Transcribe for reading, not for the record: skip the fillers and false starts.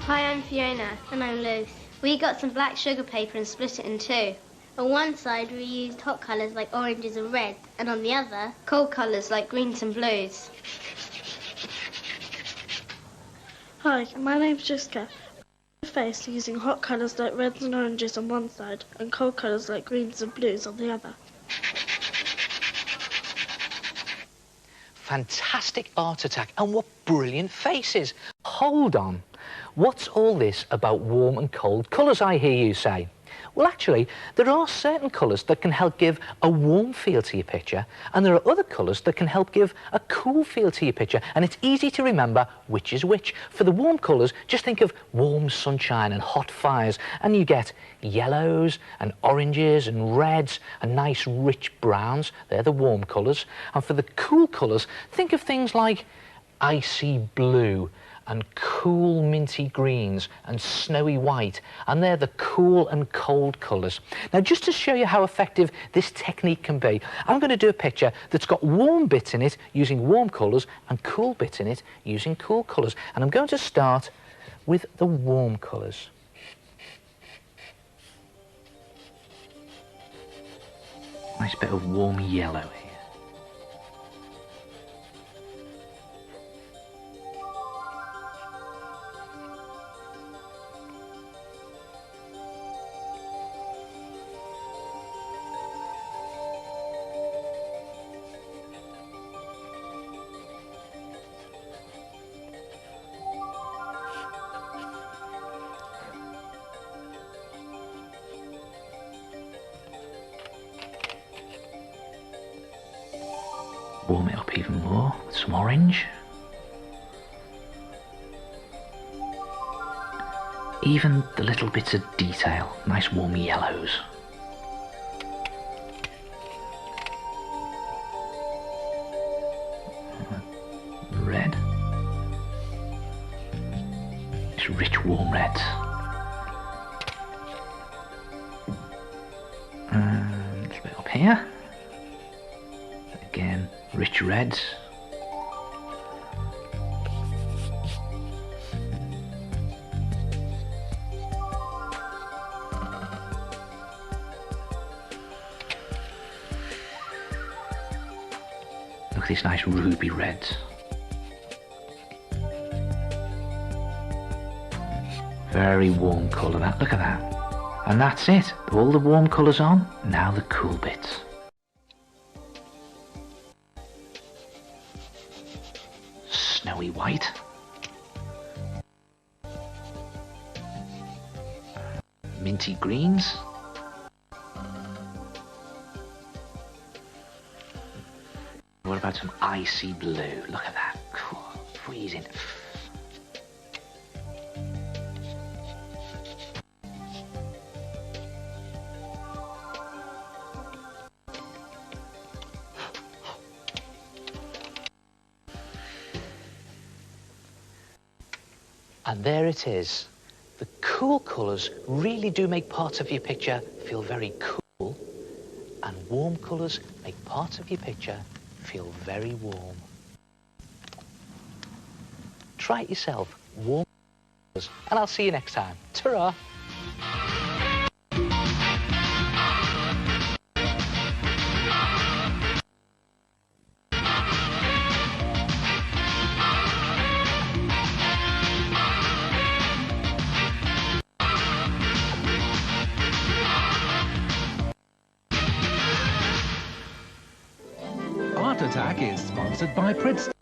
Hi, I'm Fiona. And I'm Luce. We got some black sugar paper and split it in two. On one side we used hot colours like oranges and reds, and on the other, cold colours like greens and blues. Hi, my name's Jessica. I made a face using hot colours like reds and oranges on one side and cold colours like greens and blues on the other. Fantastic art attack, and what brilliant faces. Hold on. What's all this about warm and cold colours, I hear you say? Well, actually, there are certain colours that can help give a warm feel to your picture, and there are other colours that can help give a cool feel to your picture, and it's easy to remember which is which. For the warm colours, just think of warm sunshine and hot fires, and you get yellows and oranges and reds and nice rich browns. They're the warm colours. And for the cool colours, think of things like icy blue and cool minty greens and snowy white, and they're the cool and cold colours. Now, just to show you how effective this technique can be, I'm going to do a picture that's got warm bits in it using warm colours and cool bits in it using cool colours. And I'm going to start with the warm colours. Nice bit of warm yellow here. Warm it up even more with some orange. Even the little bits of detail, nice warm yellows. Red. It's rich warm reds. And a little bit up here. Again, rich reds. Look at these nice ruby reds. Very warm colour that, look at that. And that's it, all the warm colours on, now the cool bits. Snowy white. Minty greens. What about some icy blue? Look at that. Cool. Freezing. And there it is. The cool colours really do make parts of your picture feel very cool, and warm colours make parts of your picture feel very warm. Try it yourself, warm colours, and I'll see you next time. Ta-ra! Art Attack is sponsored by Pastels.